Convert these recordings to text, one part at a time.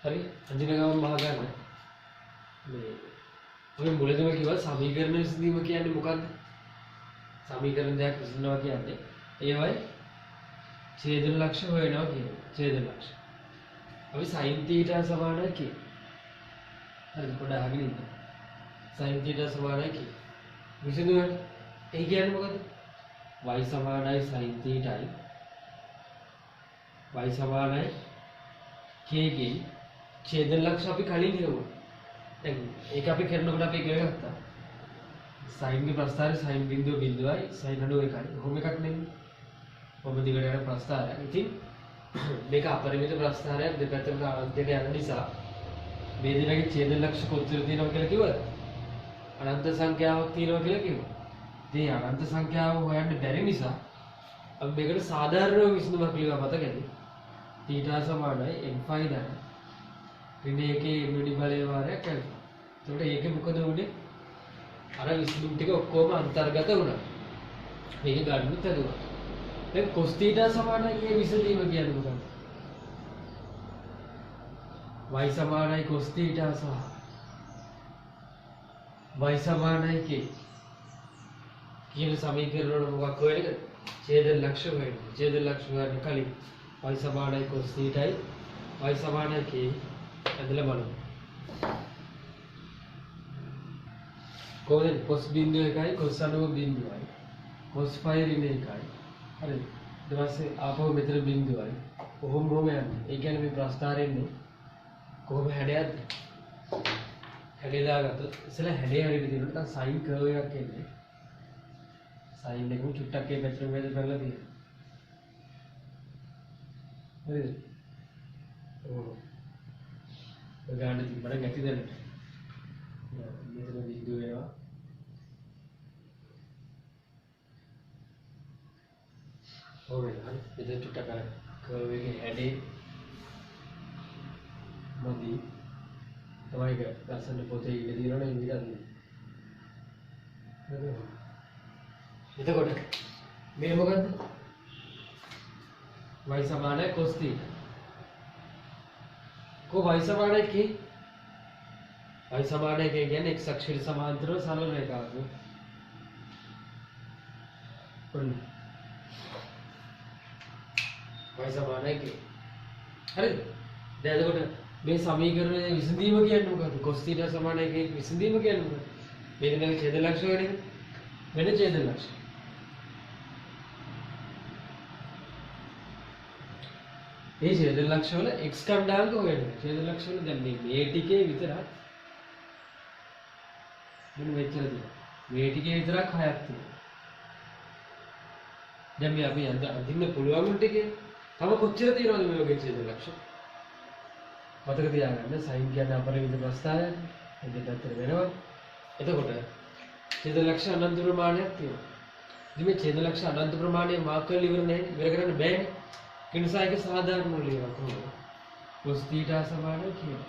හරි අඳින ගමන් මහ ගන්න මේ ඔය මුලදීම කිව්වා සමීකරණ විසඳීම කියන්නේ මොකක්ද? සමීකරණ දෙකක් විසඳනවා කියන්නේ ඒවයි ඡේදන ලක්ෂ හොයනවා කියන්නේ. ඡේදන ලක්ෂ. අපි sin θ සමානයි කියන්නේ. හරි පොඩ්ඩක් අහගෙන ඉන්න. sin θ සමානයි කියන්නේ. විසඳුමට ඒ කියන්නේ මොකද? y සමානයි sin θ y සමානයි k ගේ ඡේදන ලක්ෂ අපි කලින් හිතුවා. දැන් ඒක අපි කරනකොට අපි ඉගෙන ගත්තා. sin ගේ ප්‍රස්ථාරය sin බිඳුව බිඳුවයි sin අඩුව එකයි. කොහොම එකක් නෙමෙයි. කොහොම දිගට යන ප්‍රස්ථාරයක්. ඉතින් මේක අපරිමිත ප්‍රස්ථාරයක් දෙපැත්තට අනන්තයට යන නිසා මේ දෙකේ ඡේදන ලක්ෂ කොච්චර තියෙනවද කියලා කිව්වද? අනන්ත සංඛ්‍යාවක් තියෙනවා කියලා කිව්වා. ඉතින් අනන්ත සංඛ්‍යාව හොයන්න බැරි නිසා අපි මේකට සාධාරණ විසඳුමක් ලියුවා මතකද? θ සමානයි n5 දන්න. ඍණ එකේ වැඩි බලය වාරයක් alpha. එතකොට ඒකේ මොකද වුනේ? අර විසඳුම් ටික ඔක්කොම අන්තර්ගත වුණා. මේක ගන්නත් හදුවා. දැන් cos θ සමානයි මේ විසඳීම කියන්නේ මොකක්ද? y සමානයි cos θ සහ y සමානයි k කියන සමීකරණ වල මොකක් හොයන්නද? ඡේදන ලක්ෂ හොයන්න. ඡේදන ලක්ෂ හොයන්න කලින් y සමානයි cos θයි y සමානයි k ඇදලා බලමු. කොහොමද cos බිඳුව එකයි cos අඩුව බිඳුවයි cos phi ඍණ එකයි. හරිද? ඊට පස්සේ ආපහු මෙතන බිඳුවයි. කොහොම යන්නේ? ඒ කියන්නේ මේ ප්‍රස්ථාරෙන්නේ කොහොම හැඩයක්ද? හැඩය දාගත්තොත් ඉතල හැඩය හරියට තියෙනවා. නැත්නම් sin curve එකක් එන්නේ. sin එකම චුට්ටක් ඒ පැත්තට වේද කරලා තියෙනවා. හරිද? ඔව්. ඔය ගන්න තිබ්බට ගැටි දෙන්න. මෙතන බිඳුව ඒවා. ඔව් හරි. මෙතන චුට්ටක් අර curve එකේ හැඩේ මොදි තමයි ඒක ලස්සන පොතේ ඉඳ දිනවනේ ඉඳන්නේ. එතකොට මේ මොකද්ද? y සමානයි cos θ. කො y සමානයි k? y සමානයි k කියන්නේ x අක්ෂයට සමාන්තරව සරල රේඛාවක්. ඔන්න y සමානයි k. හරිද? දැන් එතකොට මේ සමීකරණයේ විසඳීම කියන්නේ මොකද්ද? cos θ සමානයි k විසඳීම කියන්නේ මොකද්ද? මේ දෙකේ ඡේද ලක්ෂ වෙන එක. වෙන ඡේද ලක්ෂ. මේ ඡේද ලක්ෂ වල x කණ්ඩායමක හොයන්න. ඡේද ලක්ෂ වල දැන් මේ ටිකේ විතරක් මෙන්න මෙච්චර තියෙනවා. මේ ටිකේ විතරක් 6ක් තියෙනවා. දැන් මේ අපි අඳින්න පුළුවන් ටිකේ තව කොච්චර තියෙනවද මේ වගේ ඡේද ලක්ෂ? මතක තියාගන්න sin කියන්නේ අපරිමිත ප්‍රස්ථාරයක්. ඒක දෙපැත්තට වෙනවා. එතකොට ඡේද ලක්ෂ අනන්ත ප්‍රමාණයක් තියෙනවා. ඉතින් මේ ඡේද ලක්ෂ අනන්ත ප්‍රමාණය මාක් කරලා ඉවර නැහැ. ඉවර කරන්න බෑනේ. ඒ නිසා ඒක සාධාරණව ලියනවා කොහොමද? cos θ සමානයි කියලා.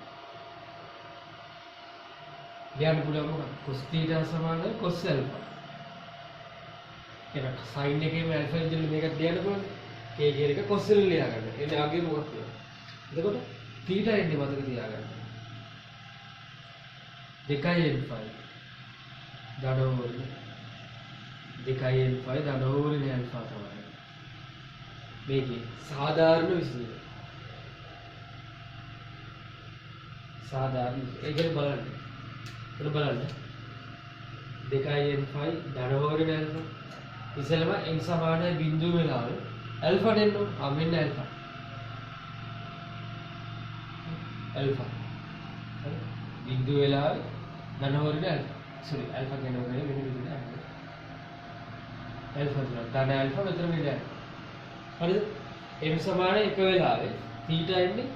ලියන්න පුළුවන් මොකක්ද? cos θ සමානයි cos alpha. එහෙනම් sin එකේම alpha ඉඳලා මේක ලියන්න පුළුවන්. k කියන එක cos වලින් ලියා ගන්න. එන්නේ ආගේ මොකක්ද? එතකොට θ එන්නේ මතක තියාගන්න. 2n5 ධනවර්ග 2n5 ධනවර්ග alpha තමයි. මේකේ සාධාරණ විසඳුම. සාධාරණ ඒකේ බලන්න. ඒක බලන්න. 2n5 ධනවර්ග alpha ඉස්සෙල්ලාම n සමානයි බිඳුව වෙලාවල alpha දෙන්න ඕන. මෙන්න alpha. alpha. හරි. බිඳුව වෙලාවල ධනවර්ග alpha. sorry alpha කියනවා වෙන විදිහට alpha ධන alpha මෙතන මෙන්න. හරිද? m සමානයි එක වෙලාවේ θ එන්නේ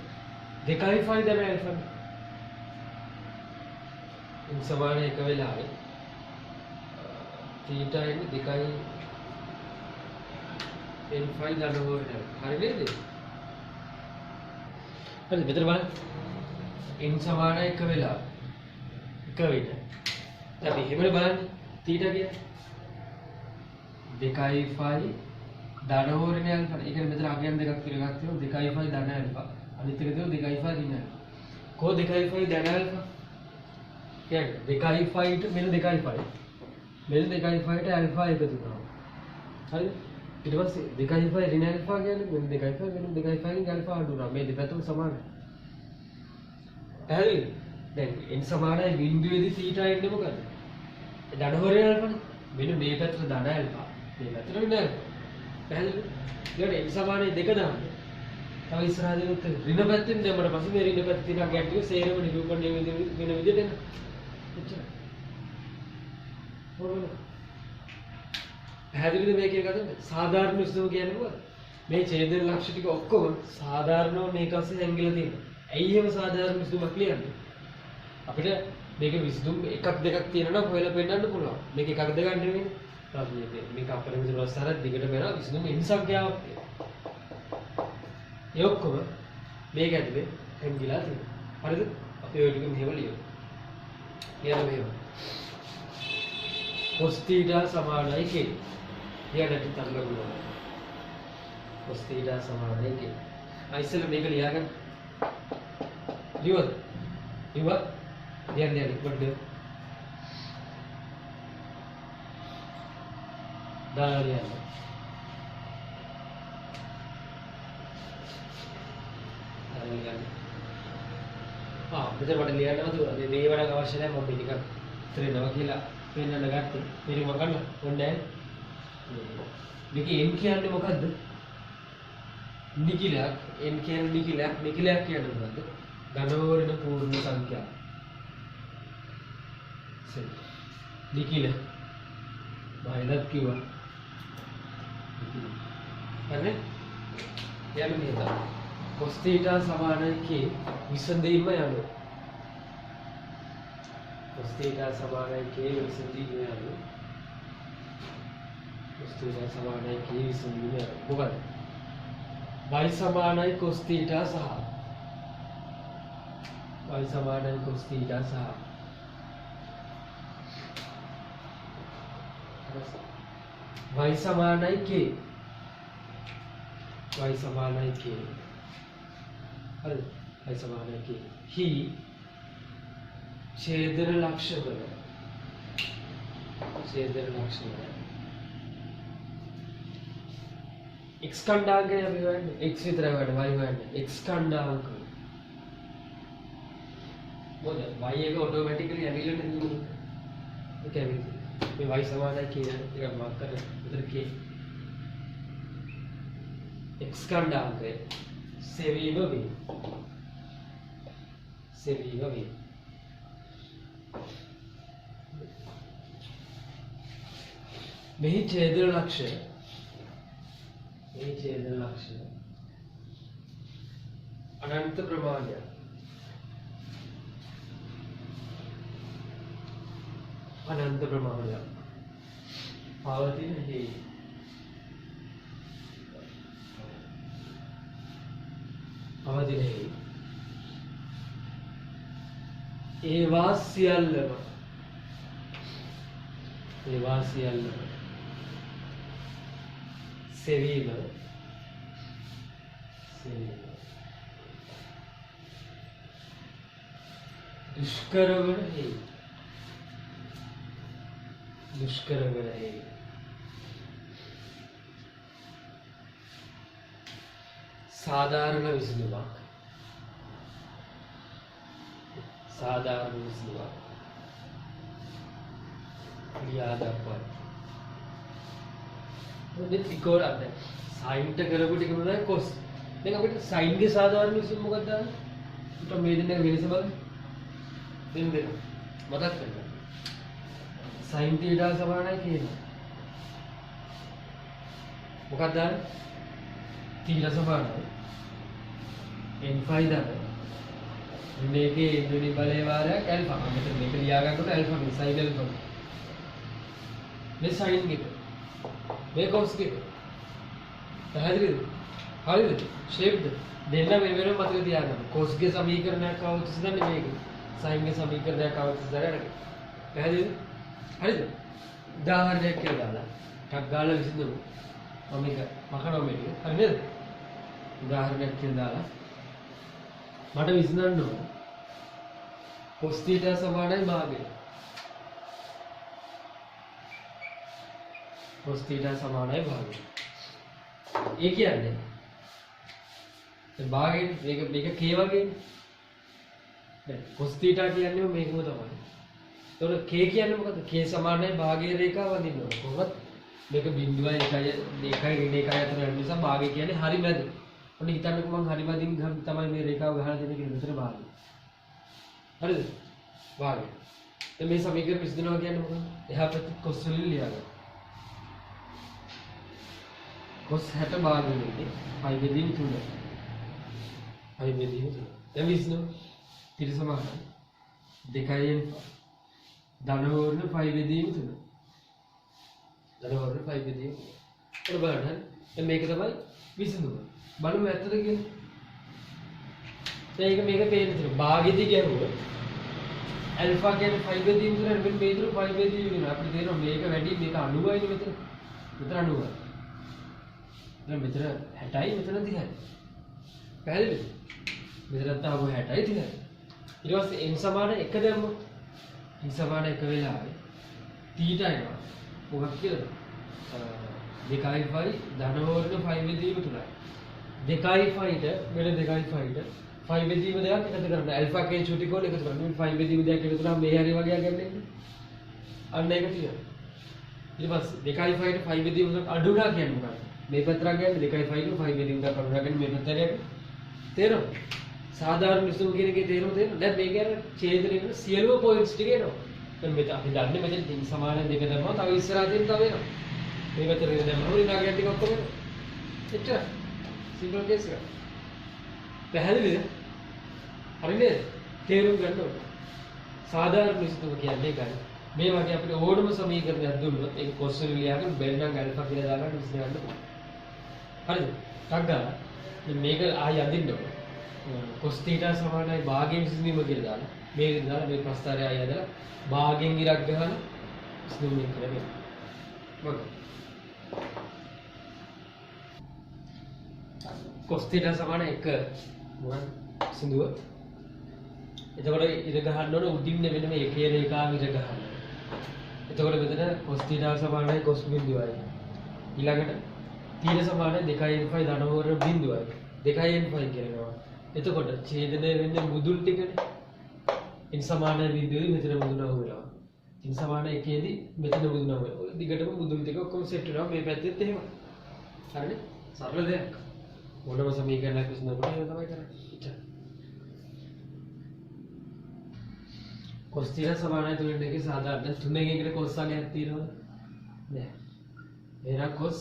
2.5 ධන alpha. m සමානයි එක වෙලාවේ θ එන්නේ 2.5 ධන වර්ග. හරි නේද? හරි මෙතන බලන්න. n සමානයි එක වෙලාවේ එක වෙලයි. අපි එහෙමනේ බලන්නේ θ කියන්නේ 2.5 ධන වර්ගය alpha. ඒ කියන්නේ මෙතන අගයන් දෙකක් කියලා එකක් තියෙනවා 2.5 ධන alpha. අනිත් එක තියෙනවා 2.5 ඍණ alpha. කෝ 2i5 දැන ඇල්ෆා කියන්නේ 2i5ට මෙන්න 2i5 මෙන්න 2i5ට ඇල්ෆා එකතු කරනවා හරිද ඊට පස්සේ 2i5 ඍණ ඇල්ෆා කියන්නේ මෙන්න 2i5 මෙන්න 2i5 ගෙන් ඇල්ෆා අඩු වෙනවා මේ දෙපැත්තම සමානයි පැහැදිලිද දැන් n සමානයි බිඳුවේදී θ එන්නේ මොකද ධන හොරේ ඇල්ෆානේ මෙන්න මේ පැත්තට ධන ඇල්ෆා මේ පැත්තට ඍණ ඇල්ෆා පැහැදිලිද ඊට n සමානයි 2 දාන්න තව ඉස්සරහදී උත් ඍණ පැත්තෙන් දැම්මට පස්සේ මේ ඍණ පැත්ත තියෙන ගැට් එක සේරම නිරූපණය වෙන විදිහට එන එච්චරයි හොරවල පැහැදිලිද මේකේ කතාව සාධාරණ විසඳුම කියන්නේ මොකද මේ ඡේදන ලක්ෂ ටික ඔක්කොම සාධාරණව මේක ඔස්සේ හැංගිලා තියෙනවා ඇයි එහෙම සාධාරණ විසඳුමක් ලියන්නේ අපිට මේක විසඳුම් එකක් දෙකක් තියෙනවා නම් හොයලා පෙන්නන්න පුළුවන් මේක එකක් දෙකක් නෙවෙයි මේක අපරිමිත ප්‍රස්තාරයක් දිගට බැලුවා විසඳුම් n සංඛ්‍යාවක් තියෙනවා ඒ ඔක්කොම මේක ඇතුලේ හැංගිලා තියෙනවා හරිද අපි ඔය ටික මෙහෙම ලියමු ලියන්න මෙහෙම cos θ සමානයි k ලියන්නට තරල පුළුවන් cos θ සමානයි k ඉතින් මේක ලියාගන්න ලියවද ලියුවා ලියන්න ඉක්මනට දාලා ලියන්න මෙතන මට ලියන්නම දුන්නා. මේ වඩා අවශ්‍ය නැහැ මම ටිකක් ඉතරේනවා කියලා පෙන්නන්න ගත්තේ. මේක මොකක්ද? ඕනේ මේක n කියන්නේ මොකද්ද? නිකිලයක්. n කියන්නේ නිකිලයක්. නිකිලයක් කියන්නේ මොකද්ද? ධනවර්ණ පූර්ණ සංඛ්‍යාව. සරි. නිකිල. බයිලක් කිව්වා. හරිනේ? යන්න මේක. cos θ සමානයි k විසඳීම යනවා cos θ සමානයි k විසඳීම යනවා cos θ සමානයි k විසඳීම යනවා මොකද y සමානයි cos θ සහ y සමානයි cos θ සහ y සමානයි k y සමානයි k හරිද y සමානයි k හි ඡේදන ලක්ෂවල x ඛණ්ඩාංකය අපි හොයන්නේ x විතරයි හොයන්නේ y හොයන්නේ x ඛණ්ඩාංක මොකද y එක ඔටෝමැටිකලි ඇවිල්ලා නෙමෙයි ඒක ඇවිල්ලා මේ y සමානයි k එක මාක් කරලා උතර k x ඛණ්ඩාංකය සෙවීම වේ මෙහි ඡේදන ලක්ෂය අනන්ත ප්‍රමාණය පවතින හේතු ඒවා සියල්ලම සෙවීම දුෂ්කර වන හේතු සාධාරණ විසඳුමක් ලියා දක්වන්න. මේ ත්‍රිකෝණ අද sin ට කරපු ටික මොනවද cos. දැන් අපිට sin ගේ සාධාරණ විසඳුම මොකක්ද දාන්නේ? උට මේ දෙන්නක වෙනස බලන්න. දෙන්න මතක් කරගන්න. sin θ සමානයි කියනවා. මොකක්ද දාන්නේ? θ සමානයි n5 දාන්න. මේකේ ඉන්ද්‍රණි බලයේ වාරයක් ඇල්ෆා. මෙතන මේක ලියා ගන්නකොට ඇල්ෆා මේ sin ඇල්ෆා. මේ sin එක. මේ cos එක. පැහැදිලිද? හරිද? ෂේප්ද? දෙන්න මේ වෙනම මතක තියාගන්න. cos ගේ සමීකරණයක් આવුත් ඉස්සෙල්ලා මේක. sin ගේ සමීකරණයක් આવුත් ඉස්සෙල්ලා අරගෙන. පැහැදිලිද? හරිද? උදාහරණයක් කියලා දාලා ටක් ගාලා විසඳමු. මම මේක මකනවා මේක. හරි නේද? උදාහරණයක් කියලා දාලා මට විසඳන්න ඕන cos theta සමානයි භාගය. cos theta සමානයි භාගය. ඒ කියන්නේ භාගයෙන් මේක k වගේනේ. දැන් cos theta කියන්නේ මේකම තමයි. එතකොට k කියන්නේ මොකද්ද? k සමානයි භාගයේ රේඛාව වදින්න ඕන. කොහොමද? මේක බිඳුවයි 1යි අතර යන නිසා භාගය කියන්නේ හරි මැද. ඔන්න හිතන්නකෝ මං හරි මැදින් ගහම තමයි මේ රේඛාව ගහලා දෙන්නේ කියලා මෙතන භාගය. හරිද? භාගය. දැන් මේ සමීකරණ විසඳනවා කියන්නේ මොකක්ද? එහා පැත්තේ cos වලින් ලියගන්න. cos 60 භාගයේදී 5 බෙදීම 3. 5 බෙදීම 3. දැන් විසඳනවා. ඊට සමානයි 2න් ධන වර්ග 5 බෙදීම 3. ධන වර්ග 5 බෙදීම 3. ඔන්න බලන්න. දැන් මේක තමයි විසඳුම. බලමු ඇත්තද කියලා. දැන් මේක පේන්න තියෙනවා. භාගෙදී ගැහුවා. ඇල්ෆා කියන්නේ 5 බෙදීම 3 වෙන මේ විතර 5 බෙදීම වෙනවා. අපිට තේරෙනවා මේක වැඩි මේක 90යි මෙතන. මෙතන 90යි. දැන් මෙතන 60යි මෙතන 30යි. පැහැදිලිද? මෙතනත් ආව 60යි 30යි. ඊට පස්සේ n සමාන 1 දැම්මොත් n සමාන 1 වෙලාවේ θ එනවා. මොකක්ද කියලාද? 2යි 5 ධන වර්ග 5 බෙදීම 3යි. 2යි 5ට මෙල 2යි 5ට 5 බෙදීම දෙකක් එකතු කරන්න. ඇල්ෆා කියන චුටි කෝණ එකතු කරන්න. මේ 5 බෙදීම දෙකක් එකතු කරාම මේ හරිය වගේ ගන්න. අන්න ඒක තියෙනවා. ඊට පස්සේ 2යි 5ට 5 බෙදීම දෙකක් අඩු වුණා කියන්නේ මොකක්ද? මේ පැත්තට ගන්නේ 2යි 5ට 5 බෙදීම දෙකක් අඩු වුණා කියන්නේ මේ පැත්තට යන්නේ. තේරෙනවද? සාධාරණ විසඳුම කියන එකේ තේරුම තේරෙනවද? දැන් මේ කියන්නේ ඡේදනයේ වල සියලුම පොයින්ට්ස් ටික එනවා. දැන් මෙතන අපි දන්නේ මෙතන තින් සමාන දෙක දැම්මම තව ඉස්සරහා තියෙන තව එනවා. මේ පැත්තට දැම්මම ඍණාගයන් ටික ඔක්කොම එනවා. එච්චරයි. සිම්පල් කේස් එක. පැහැදිලිද? හරි නේද? තේරුම් ගන්න ඕනේ. සාධාරණ විසඳුම කියන්නේ ඒකයි. මේ වගේ අපිට ඕනම සමීකරණයක් දුන්නොත් ඒක cos වලින් ලියාගෙන බෙල් නම් ඇල්ෆා කියලා දාගන්න විසඳ ගන්න. හරිද? ටක් ගාලා. දැන් මේක ආයෙ අදින්න ඕනේ. cos theta සමානයි භාගයෙන් විසඳීම කියලා දාලා මේ විදිහට දාලා මේ ප්‍රස්තාරය ආයෙ අදලා භාගයෙන් ඉරක් ගහලා විසඳීම කරගෙන. මොකද? cos theta සමාන 1 මොකක්ද? සිඳුව. එතකොට ඉර ගහන්න ඕන උඩින් වෙන මේ එකේ රේඛාව ඉර ගහන්න. එතකොට මෙතන cos theta සමානයි cos බිඳුවයි. ඊළඟට θ සමානයි 2n5 ධන වර්ග බිඳුවයි. 2n5 කියනවා. එතකොට ඡේදනය වෙන්නේ මුදුන් ටිකනේ. n සමානයි බිඳුවයි මෙතන මුදුන අහුවෙනවා. n සමාන 1ේදී මෙතන මුදුන අහුවෙනවා. ඔය දිගටම මුදුන් ටික ඔක්කොම සෙට් වෙනවා මේ පැත්තෙත් එහෙම. හරිනේ? සරල දෙයක්. මොනම සමීකරණයක් විසඳනකොට ඒක තමයි කරන්නේ. cos theta සමානයි 3 එකේ සාධාරණ 3 එකකට cos වර්ගයක් තියෙනවද? නෑ. එහෙනම් cos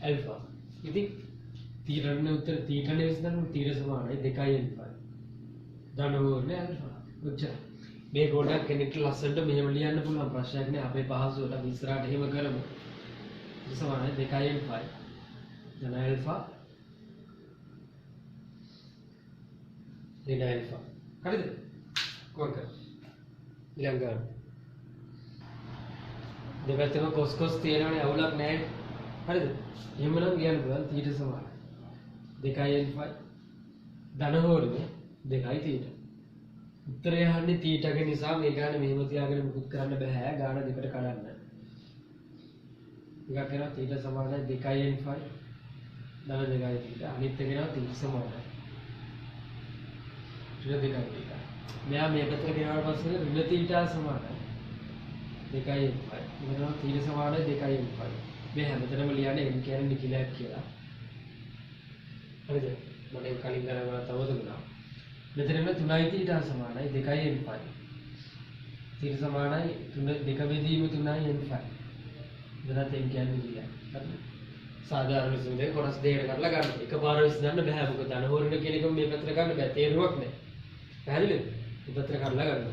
alpha. ඉතින් theta නේ උත්තර theta නේ විසඳන්න theta සමානයි 2n5. ධන වර්ග alpha. ඔච්චර. මේ ගොඩක් කෙනෙක්ට ලස්සනට මෙහෙම ලියන්න පුළුවන් ප්‍රශ්නයක් නෑ. අපේ පහසුවට අපි ඉස්සරහට එහෙම කරමු. theta සමානයි 2n5. ධන alpha. theta alpha. හරිද? කොහොමද? ඊළඟට දෙපැත්තම cos තියෙනවනේ අවුලක් නැහැ. හරිද? එහෙමනම් කියන්න පුළුවන් θ සමානයි 2n5 ධන වර්ග 2යි θ. උත්තරය අහන්නේ θ ක නිසා මේ ගාන මෙහෙම තියාගෙන මුකුත් කරන්න බෑ. ගාන දෙකට කඩන්න. එකක් කරා θ සමානයි 2n5 ධන 2යි θ. අනිත් එක කරා θ සමානයි 2යි θ. මෙයා මේ පැත්තට ගෙනාවට පස්සේ ඍණ θ සමානයි 2n5. මෙතන θ සමානයි 2n5. මේ හැමතැනම ලියන්නේ n කියන්නේ නිකිලයක් කියලා. හරිද? මම ඒක කලින් ගණන් තව දුන්නා. මෙතන 3යි θ සමානයි 2n5. θ සමානයි 2 බෙදීම 3යි n5. මෙතනත් n කියන්නේ නිකිලයක්. හරිද? සාධාරණ විසඳුමේ කොටස් දෙකකට කඩලා ගන්න. එකපාර විසඳන්න බෑ. මොකද ධන හොරණ කියන එක මේ පැත්තට ගන්න බෑ. තේරුවක් නෑ. පැහැදිලිද? මේ පැත්තට කඩලා ගන්න.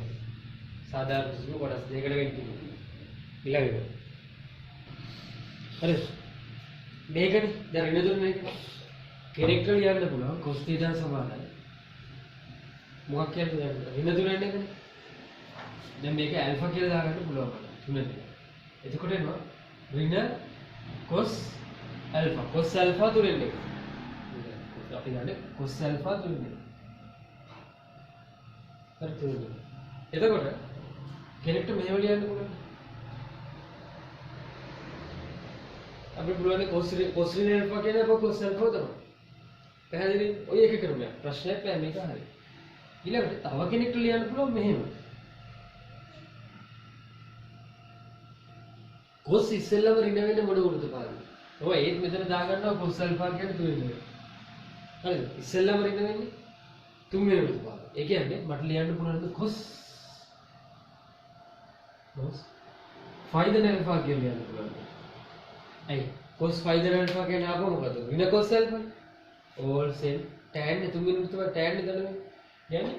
සාධාරණ විසඳුම කොටස් දෙකකට වෙන්න තියෙනවා. ඊළඟට. හරිද? මේකනේ දැන් ඍණ දුන්න එක. කෙනෙක්ට ලියන්න පුළුවන් cos θ සමානයි. මොකක් කියලාද දැන් ඍණ දුන්න එකනේ. දැන් මේක ඇල්ෆා කියලා දාගන්න පුළුවන් තුනට. එතකොට එනවා ඍණ cos alpha. cos alpha තුනෙන් එක. අපි ගන්නේ cos alpha තුනෙන් එක. හරි තුනේ. එතකොට කෙනෙක්ට මෙහෙම ලියන්න පුළුවන්. අපිට පුළුවන් cos linear alpha කියන එක cos alpha තමයි. පැහැදිලිද? ඔය එක ක්‍රමයක්. ප්‍රශ්නයක් නෑ මේක හරි. ඊළඟට තව කෙනෙක්ට ලියන්න පුළුවන් මෙහෙම. cos ඉස්සෙල්ලම ඍණ වෙන්නේ මොන වෘත්තපාදද? ඔය ඒත් මෙතන දාගන්නවා cos alpha කියන තුනේ. හරිද? ඉස්සෙල්ලම ඍණ වෙන්නේ තුන්වෙනි වෘත්තපාද. ඒ කියන්නේ මට ලියන්න පුළුවන් cos phi then alpha කියලා ලියන්න පුළුවන්. ඇයි? cos phi then alpha කියන්නේ ආපහු මොකද? ඍණ cos alpha. all same tan ने तुम मिनट तो tan ने दल में यानी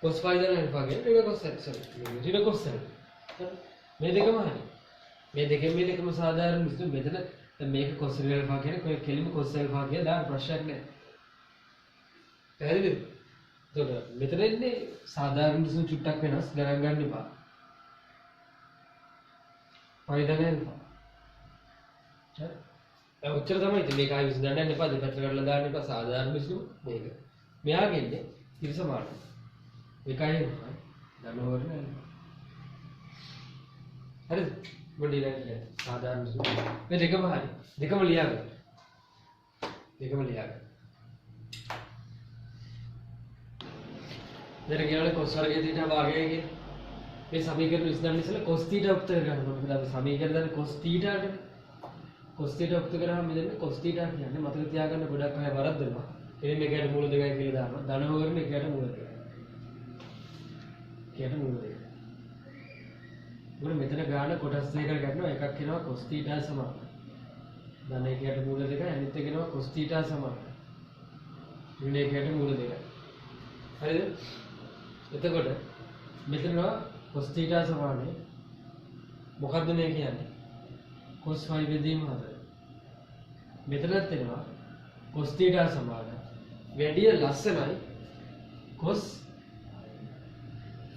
cos phi then alpha කියන්නේ ඍණ cos alpha. ඍණ cos alpha. මේ දෙකම හරි. මේ දෙකම සාධාරණ විස්තර මෙතන මේක cos alpha කියන්නේ කොයි කෙලිම cos alpha කියලා දාන්න ප්‍රශ්නයක් නැහැ. පැහැදිලිද? එතකොට මෙතන ඉන්නේ සාධාරණ විස්තර චුට්ටක් වෙනස් ගණන් ගන්න එපා. phi then alpha. හරි. දැන් උත්තර තමයි ඉතින් මේක ආයෙ විසඳන්න යන්න එපා දෙපැත්තට කරලා දාන්න එපා සාධාරණ විසඳුම මේක. මෙයාගෙන්නේ ඉර සමානයි. එකයි නේද? ධනවර්ණ alpha. හරිද? මොකද ඊළඟට සාධාරණ විසඳුම. මේ දෙකම හරි. දෙකම ලියාගන්න. දැන් කියනවා cos වර්ගයේ θ භාගය කියන මේ සමීකරණ විසඳන්න ඉස්සෙල්ලා cos θ උත්තර ගන්න ඕනේ. මොකද අපි සමීකරණ දාන්නේ cos θ ට. cos θ උත්තර කරාම මෙතන cos θ කියන්නේ මතක තියාගන්න ගොඩක් අය වරද්දනවා. එනේ මේකට මූල දෙකයි කියලා දානවා. ධන වර්ණ එකකට මූල දෙකයි. ඒකට මූල දෙකයි. මොකද මෙතන ගාන කොටස් දෙකකට ගන්නවා. එකක් කියනවා cos θ සමානයි. ධන එකකට මූල දෙකයි අනිත් එක කියනවා cos θ සමානයි. ඍණ එකකට මූල දෙකයි. හරිද? එතකොට මෙතන cos θ සමානයි මොකද්ද මේ කියන්නේ? cos phi බෙදීම 4. මෙතනත් එනවා cos θ සමානයි. වැඩි ලස්සනයි cos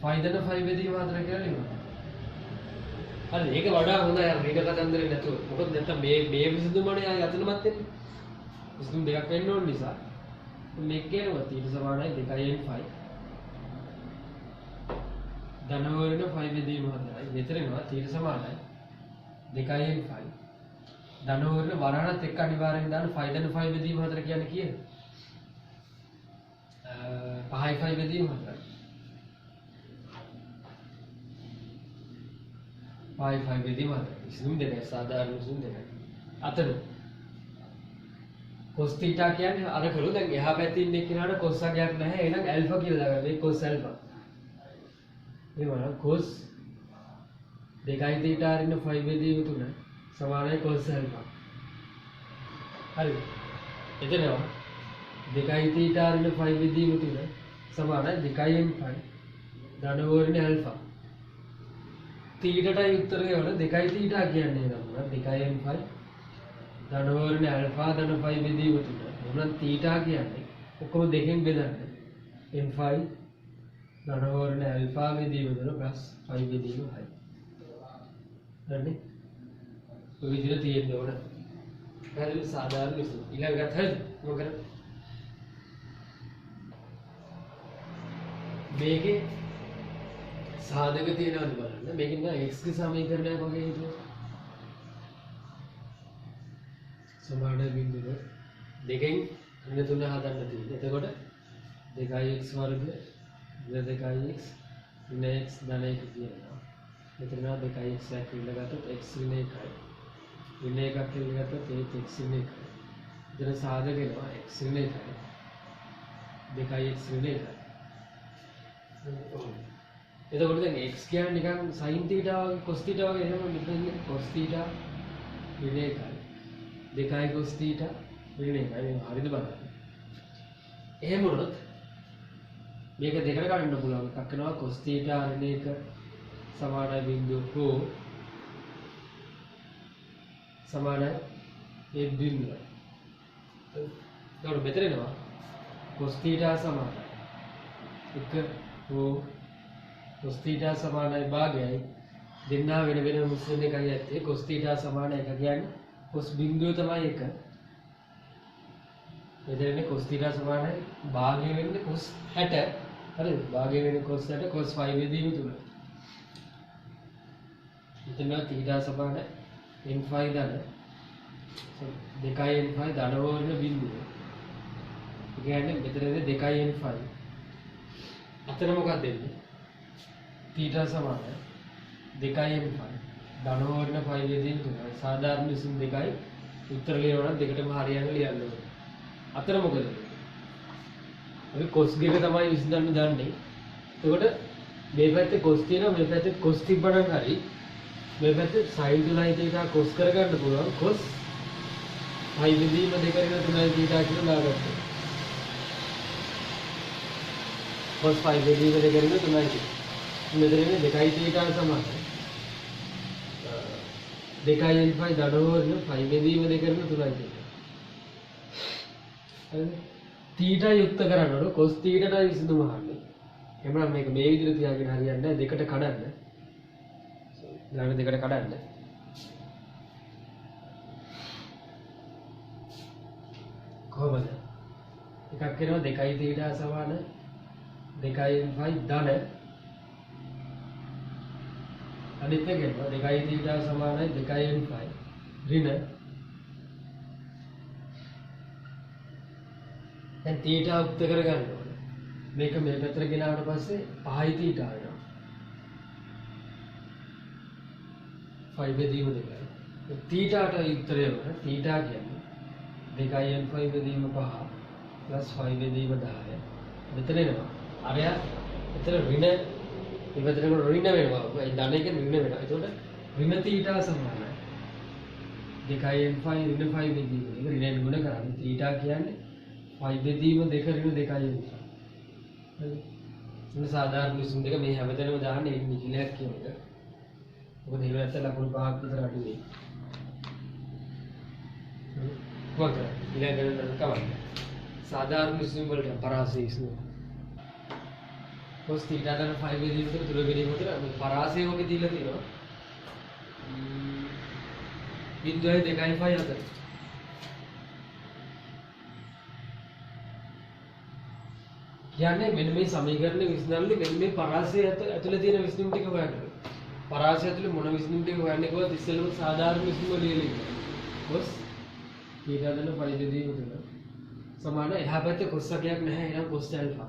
phi දන phi බෙදීම 4 කියලා ලියනවා. හරි ඒක වඩා හොඳයි අර මේක කතන්දරේ නැතුව. මොකද නැත්තම් මේ විසඳුමනේ ආය අතනමත් වෙන්නේ. විසඳුම් දෙකක් වෙන්න ඕන නිසා මේක කියනවා θ සමානයි 2n phi ධන වර්ණ phi බෙදීම 4යි. මෙතන එනවා θ සමානයි 2n phi ධන වර්ණ වරහණත් එක්ක අනිවාර්යෙන් දාන phi ධන phi බෙදීම 4 කියන්නේ කීයද? 5යි phi බෙදීම 4යි. 5යි phi බෙදීම 4යි. විසඳුම් දෙකයි සාධාරණ විසඳුම් දෙකයි. අතන cos θ කියන්නේ අර කළු දැන් එහා පැත්තේ ඉන්න එක්කෙනාට cos අගයක් නැහැ. එහෙනම් alpha කියලා දාගන්න. මේ cos alpha. මේ වල cos 2i θ රින්න phi බෙදීම 3 සමානයි cos alpha. හරිද? එතනවා 2i θ රින්න phi බෙදීම 3 සමානයි 2n phi ධන වර්ණ alpha. θටයි උත්තරේ වල 2i θ කියන්නේ නම 2n phi ධන වර්ණ alpha ධන phi බෙදීම 3. එහෙනම් θ කියන්නේ ඔක්කොම දෙකෙන් බෙදන්න. n phi ධන වර්ණ alpha බෙදීම 3 plus phi බෙදීම 6. හරිනේ? ඔය විදිහට තියෙන්න ඕන. හරිද? සාධාරණ විසඳුම. ඊළඟට හරිද? මොකද? මේකේ සාධක තියෙනවද බලන්න. මේකෙන් නෑ x ගේ සමීකරණයක් වගේ හිතුවා. සමාන බිඳුව දෙකෙන් ඍණ 3 හදන්න තියෙන්නේ. එතකොට 2x වර්ග ඍණ 2x ඍණ x ධන 1 කියනවා. මෙතන 2x එකක් ඉල්ලගත්තොත් x ඍණ 1යි. ඍණ එකක් ඉල්ලගත්තොත් ඒත් x ඍණ 1යි. එතන සාධක වෙනවා x ඍණ 1යි. 2x ඍණ 1යි. එතකොට දැන් x කියන්නේ නිකන් sin θ වගේ cos θ වගේ එහෙම මෙතන cos θ ඍණ 1යි. 2i cos θ ඍණ 1යි. මේ හරිද බලන්න. එහෙම වුණොත් මේක දෙකට ගන්න පුළුවන්. එකක් වෙනවා cos θ ඍණ 1 සමානයි බිංදුව ρ සමානයි ඒ බිංදුවයි. එතකොට මෙතන එනවා cos θ සමානයි 1 ρ cos θ සමානයි භාගයයි දෙන්නා වෙන වෙන මුස්ලිම් එකයි ඇත්තේ cos θ සමානයි 1 කියන්නේ cos බිංදුව තමයි 1. මෙතනනේ cos θ සමානයි භාගය වෙන්නේ cos 60 හරිද? භාගය වෙන cos එකට cos 5 බෙදීම 3. මෙතන θ සමාන n5 ධන 2 n5 ධන වර්ග බිඳුව. ඒ කියන්නේ මෙතනදී 2 n5. අතන මොකක්ද දෙන්නේ? θ සමාන 2 n5 ධන වර්ග 5 බෙදීම 3. සාධාරණ විසඳුම 2යි. උත්තර ලියනවා නම් දෙකටම හරියන්න ලියන්න ඕනේ. අතන මොකද? අපි cos දෙක තමයි විසඳන්න දන්නේ. එතකොට මේ පැත්තේ cos තියෙනවා මේ පැත්තේ cos තිබ්බනම් හරි මේ පැත්තේ sin 2i θ cos කරගන්න පුළුවන් cos 5 බෙදීම 2 කරගෙන 3i θ කියලා දාගත්තා. cos 5 බෙදීම 2 කරගෙන 3i θ. මෙතන ඉන්නේ 2i θ සමානයි. 2i n5 ධන වර්ග 5 බෙදීම 2 කරගෙන 3i θ. හරිද? θ යුක්ත කරනකොට cos θ ට විසඳුම අහන්නේ. එහෙනම් මේක මේ විදිහට තියාගෙන හරියන්නේ නැහැ. දෙකට කඩන්න. ඊළඟ දෙකට කඩන්න. කොහොමද? එකක් කරනවා 2i θ සමාන 2i n5 ධන අනිත් එක කරනවා 2i θ සමානයි 2i n5 ඍණ දැන් θ උක්ත කරගන්න ඕනේ. මේක මේ පැත්තට ගෙනාවට පස්සේ 5i θ වෙනවා. 5 බෙදීම 2යි. θ ට උත්තරය වන θ කියන්නේ 2i n5 බෙදීම 5 5 බෙදීම 10. මෙතන එනවා. අරයා එතන ඍණ ඉවතර ඍණ වෙනවා. ඒ ධන එක ඍණ වෙනවා. ඒතකොට ඍණ θ සමානයි 2i n5 ඍණ 5 බෙදීම. ඒක ඍණෙන් ගුණ කරන්නේ θ කියන්නේ 5 බෙදීම 2 ඍණ 2i n5. හරි. මේ සාධාරණ විසඳුම දෙක මේ හැමතැනම දාන්නේ නිකිලයක් කියන එක. මොකද එහෙම නැත්නම් ලකුණු 5ක් විතර අඩු වෙයි. කොහොමද? ඊළඟට කවන්න. සාධාරණ විසඳුම වලට පරාසය විසඳුම. cos θ දාන 5 බෙදීම 3 බෙදීම 3 මේ පරාසය වගේ දීලා තියෙනවා. 0.254 කියන්නේ මෙන්න මේ සමීකරණය විසඳන්නේ මෙන්න මේ පරාසය ඇතුලේ තියෙන විසඳුම් ටික හොයන්න. පරාසය ඇතුලේ මොන විසඳුම් ටික හොයන්නේ කොහොමද ඉස්සෙල්ලම සාධාරණ විසඳුම ලියලා ඉන්න. cos θ දාන 5 බෙදීම 3 සමාන එහා පැත්තේ cos එකක් නැහැ එහෙනම් cos alpha.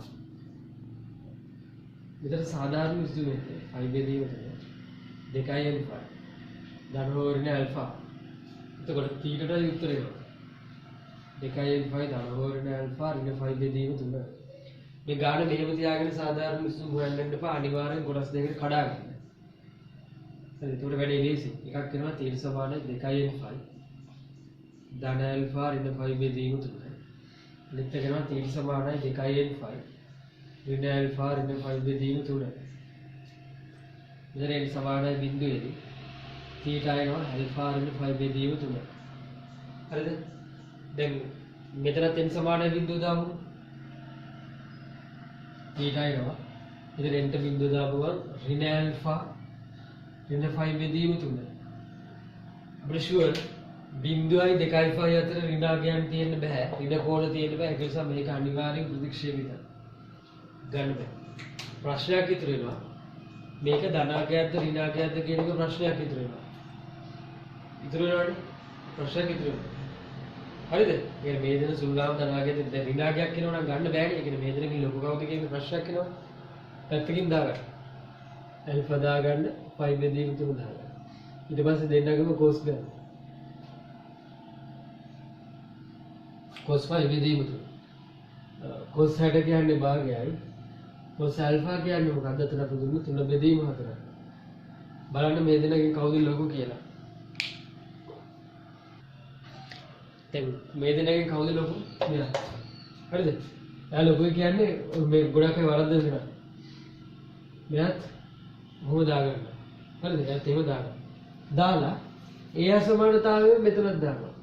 මෙතන සාධාරණ විසඳුම 5 බෙදීම 3 2i n5 ධන වර්ග alpha. එතකොට θ ට උත්තරය 2i n5 ධන වර්ග alpha ඍණ 5 බෙදීම 3. මේ ගාන මෙහෙම තියාගෙන සාධාරණ විසඳුම හොයන්න යන්න එපා. අනිවාර්යෙන් කොටස් දෙකකට කඩා ගන්න. හරි. ඒකට වැඩි ලේසි. එකක් වෙනවා θ සමානයි 2i n5 ධන alpha ඍණ 5 බෙදීම 3. අනිත් එක වෙනවා θ සමානයි 2i n5 ඍණ alpha ඍණ 5 බෙදීම 3. මෙතන n සමානයි බිඳුවේදී θ එනවා alpha ඍණ 5 බෙදීම 3. හරිද? දැන් මෙතනත් n සමානයි බිඳුව දාමු. θ එනවා. ඉතින් n ට බිඳුව දාපුවා ඍණ alpha ඍණ 5 බෙදීම 3. අපිට ෂුවර් බිඳුවයි 2i අතර ඍණාගයන් තියෙන්න බෑ. ඍණ කෝණ තියෙන්න බෑ. ඒක නිසා මේක අනිවාර්යෙන් ප්‍රතික්ෂේපිත ගන්න බෑ. ප්‍රශ්නයක් ඉතුරු වෙනවා. මේක ධනාගයක්ද ඍණාගයක්ද කියන එක ප්‍රශ්නයක් ඉතුරු වෙනවා. ඉතුරු වෙනවනේ. ප්‍රශ්නයක් ඉතුරු වෙනවා. හරිද? ඒ මේ දෙන සුල්ලාම ධනාගයද ඍණාගයක් කියනවා නම් ගන්න බෑනේ. ඒ කියන්නේ මේ දෙනකින් ලොකු කවුද කියන ප්‍රශ්නයක් එනවා. පැත්තකින් දාගන්න. alpha දාගන්න 5 බෙදීම 3 දාගන්න. ඊට පස්සේ දෙන්නගම cos ගන්න. cos 5 බෙදීම 3. cos 60 කියන්නේ භාගයයි. cos alpha කියන්නේ මොකක්ද? අතන අපි දුන්නු 3 බෙදීම 4. බලන්න මේ දෙනකින් කවුද ලොකු කියලා. දැන් මේ දෙනකින් කවුද ලොකු? මෙයා. හරිද? එයා ලොකු කියන්නේ මේ ගොඩක් අය වරද්දන කෙනා. මෙයාත් මොහොම දාගන්න. හරිද? එයාත් එහෙම දාගන්න. දාලා ඒ අසමානතාවය මෙතනත් දානවා.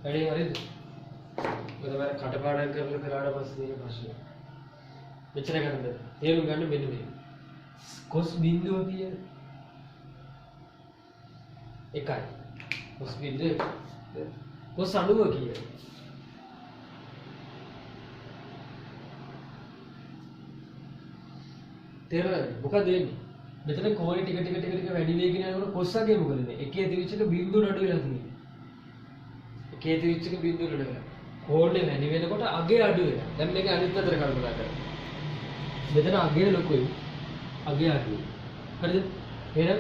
වැඩි හරිද? මොකද මම කටපාඩම් කරලා කරාට පස්සේ තියෙන ප්‍රශ්නේ. මෙච්චර ගන්නද? තේරුම් ගන්න මෙන්න මේ. cos බිඳුව කියන එකයි. cos බිඳුව cos අණුව කියන තේරෙනවද? මොකද වෙන්නේ? මෙතන කෝණේ ටික වැඩි වෙගෙන යනකොට කොස්සගේ මොකද වෙන්නේ? එකේ තිවිච්ච එක බිඳුවට අඩු වෙලා තියෙන්නේ. එකේ තිවිච්ච එක බිඳුවට අඩු වෙලා. කෝණේ වැඩි වෙනකොට අගේ අඩු වෙනවා. දැන් මේක අනිත් පැත්තට කල්පනා කරන්න. මෙතන අගේ ලොකුයි. අගේ අඩුයි. හරිද? එහෙනම්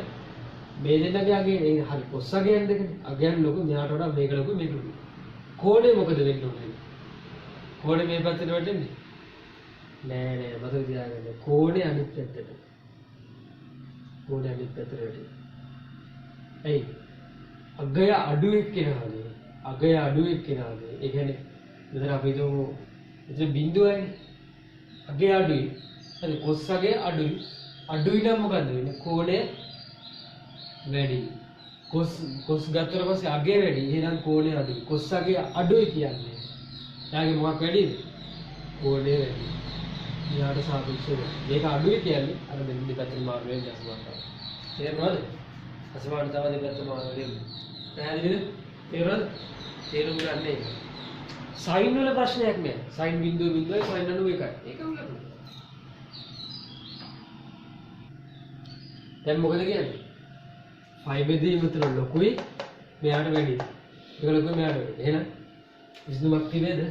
මේ දෙන්නගේ අගේ හරි කොස්සගේ යන දෙකනේ. අගයන් ලොකු මෙයාට වඩා මේක ලොකු මේක ලොකු. කෝණේ මොකද වෙන්න ඕනේ? කෝණේ මේ පැත්තට වැටෙන්නේ? නෑ මතක තියාගන්න. කෝණේ අනිත් පැත්තට. කෝණේ අනිත් පැත්තට වැටෙන්නේ. එයි අගය අඩු එක්කෙනාගේ අගය අඩු එක්කෙනාගේ ඒ කියන්නේ මෙතන අපි හිතමු මෙතන බිඳුවයි අගය අඩුයි. හරි කොස්සගේ අඩුයි නම් මොකද වෙන්නේ? කෝණය වැඩි. කොස් ගත්තට පස්සේ අගේ වැඩි. එහෙනම් කෝණය අඩුයි. කොස්සගේ අඩුයි කියන්නේ. එයාගේ මොකක් වැඩිද? කෝණය වැඩි. ඊට සාපේක්ෂව මේක අඩුයි කියන්නේ අර මෙන්න දෙපැත්තට මාරු වෙන අසමානතාව. තේරෙනවද? අසමානතාව දෙපැත්තට මාරු වෙන්නේ. පැහැදිලිද? තේරෙනවද? තේරුම් ගන්න එක. සයින් වල ප්‍රශ්නයක් නෑ. සයින් බිඳුව බිඳුවයි සයින් 91යි. ඒකම ලකුණු. දැන් මොකද කියන්නේ? ෆයි බෙදීම තුන ලොකුයි මෙයාට වැඩි. මේක ලොකුයි මෙයාට වැඩි. එහෙනම් විසඳුමක් තිබේද?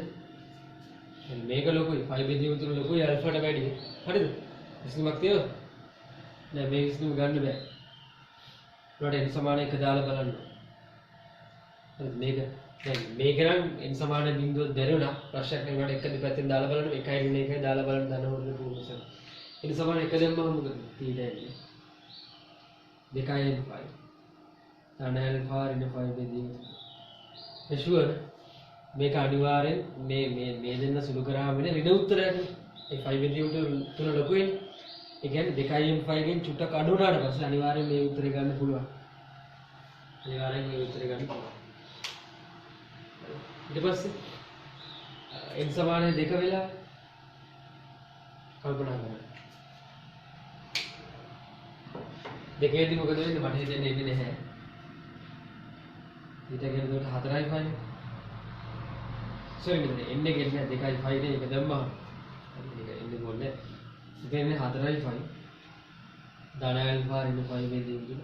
මේක ලොකුයි ෆයි බෙදීම තුන ලොකුයි ඇල්ෆාට වැඩි. හරිද? විසඳුමක් තියෙනවද? නෑ මේ විසඳුම ගන්න බෑ. ඒකට n සමාන 1 දාලා බලන්න. හරිද? මේක නම් n සමාන බිඳුව දැරුණා. ප්‍රශ්නයක් නෑ. ඒකට එක දෙපැත්තෙන් දාලා බලන්න. 1යි ඍණ 1යි දාලා බලන්න දනවල පුරුසන. n සමාන 1 දැම්මම මොකද? θ එන්නේ. 2යි n ෆයි. ධන ඇල්ෆා ඍණ ෆයි බෙදීම. එෂුවර් මේක අනිවාර්යෙන් මේ දෙන්න සුළු කරාම වෙන ඍණ උත්තරයක්. ඒ ෆයි බෙදීම තුන ලොකු වෙන්නේ. ඒ කියන්නේ 2යි n ෆයි ගෙන් චුට්ටක් අඩු වුණාට පස්සේ අනිවාර්යෙන් මේ උත්තරේ ගන්න පුළුවන්. අනිවාර්යෙන් මේ උත්තරේ ගන්න පුළුවන්. ඊට පස්සේ n සමාන 2 වෙලා කල්පනා කරන්න. දෙකේදී මොකද වෙන්නේ? මට හිතෙන්නේ එන්නේ නැහැ. ඊට ගෙනදොට 4යි 5. සෝරි මෙතන එන්නේ ගෙන්නේ 2යි 5 නේ එක දැම්මා. හරි ඒක එන්නේ මොන්නේ. ඉතින් 4යි 5. ධන ඇල්ෆා ඍණ 5 බෙදීම තුන.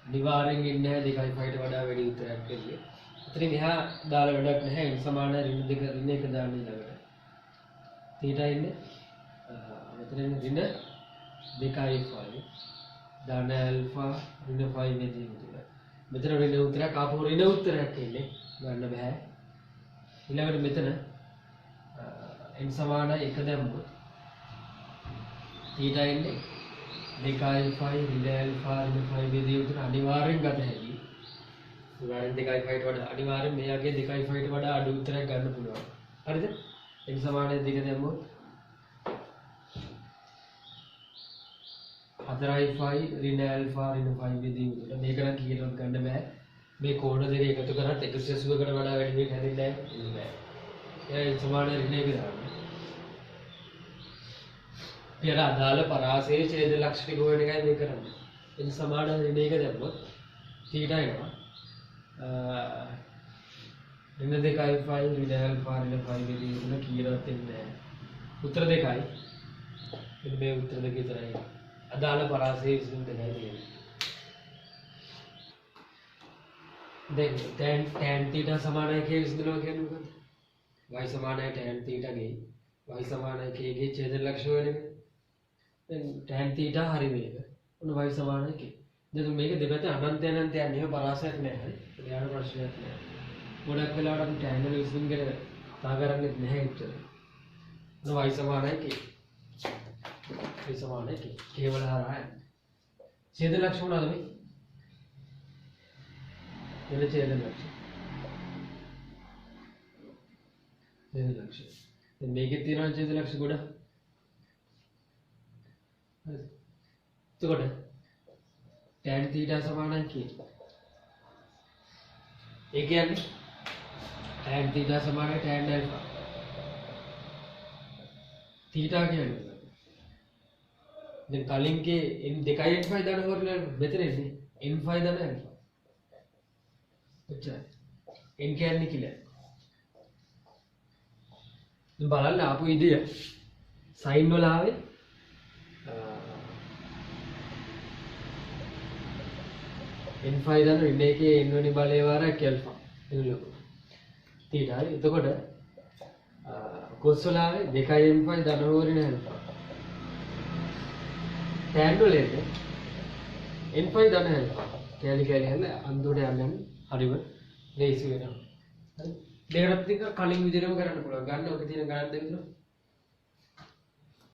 අනිවාර්යෙන් එන්නේ නැහැ 2යි 5ට වඩා වැඩි උත්තරයක් දෙන්නේ. ඉතින් මෙහා දාලා වැඩක් නැහැ. n සමාන ඍණ 2 ඍණ 1 දාන්න ඊළඟට. θ ඉන්නේ මෙතන ඍණ 2යි 5. ධන ඇල්ෆා ඍණ 5 බෙදීම තුන. මෙතන ඍණ උත්තරයක් ආපහු ඍණ උත්තරයක් එන්නේ ගන්න බෑ. ඊළඟට මෙතන n සමාන 1 දැම්මොත් θ ඉන්නේ 2යි 5 ඍණ ඇල්ෆා ඍණ 5 බෙදීම තුන අනිවාර්යෙන් ගත හැකියි. අනිවාර්යෙන් 2යි 5ට වඩා අනිවාර්යෙන් මෙයාගේ 2යි 5ට වඩා අඩු උත්තරයක් ගන්න පුළුවන්. හරිද? n සමාන 2 දැම්මොත් 4යි 5 ඍණ ඇල්ෆා ඍණ 5 බෙදීම තුන මේක නම් කීයටවත් ගන්න බෑ. මේ කෝණ දෙක එකතු කරත් 180කට වඩා වැඩි දෙයක් හැදෙන්නේ නැහැ. ඒ සමාන ඍණ 1 දාන්න. පෙර අදාළ පරාසයේ ඡේද ලක්ෂ ටික හොයන එකයි මේ කරන්නේ. n සමාන ඍණ 1 දැම්මොත් θ එනවා. ඍණ 2යි 5 ඍණ ඇල්ෆා ඍණ 5 බෙදීම තුන කීයටවත් එන්නේ නැහැ. උත්තර 2යි. මෙන්න මේ උත්තර දෙක විතරයි. අදාළ පරාසයේ විසඳුම් දෙකයි තියෙන්නේ. දැන් tan θ සමානයි k විසඳනවා කියන්නේ මොකද්ද? y සමානයි tan θ ගේ y සමානයි k ගේ ඡේද ලක්ෂ වෙන එක. දැන් tan θ හරි මේක. ඔන්න y සමානයි k. දැන් මේක දෙපැත්ත අනන්ත අනන්ත යන්නේ පරාසයක් නැහැ. හරි. එයාට ප්‍රශ්නයක් නැහැ. ගොඩක් වෙලාවට අපි tan වල විසඳුම් ගැන කතා කරන්නේ නැහැ උත්තර. ඔන්න y සමානයි k. y සමානයි k. k වල හරහා ඡේද ලක්ෂ මොනවාද මේ? එන ඡේද ලක්ෂ. ඡේද ලක්ෂ. දැන් මේකේ තියෙනවා ඡේද ලක්ෂ ගොඩ. හරිද? එතකොට tan θ සමානයි k. ඒ කියන්නේ tan θ සමානයි tan ඇල්ෆා. θ කියන්නේ දැන් කලින් කේ n 2යි n 5 දාන හොරලා මෙතන එන්නේ n 5 දාන ඇල්ෆා. එච්චරයි. n කියන්නේ කියලා. දැන් බලන්න ආපු ඉදිය sin වල ආවේ n5 දාන n එකේ n වෙනි බලය වාරයක් ඇල්ෆා එළු තීටා හරි එතකොට cos වලාවේ 2n5 ධන හෝරණ ඇල්ෆා tan වලේද n5 ධන ඇල්ෆා කැලි හැල අන්දුවට යන්න හරිව ලේසි වෙනවා හරි දෙකටත් එක කලින් විදිහටම කරන්න පුළුවන් ගන්න ඔක තියෙන ගණන් දෙන්න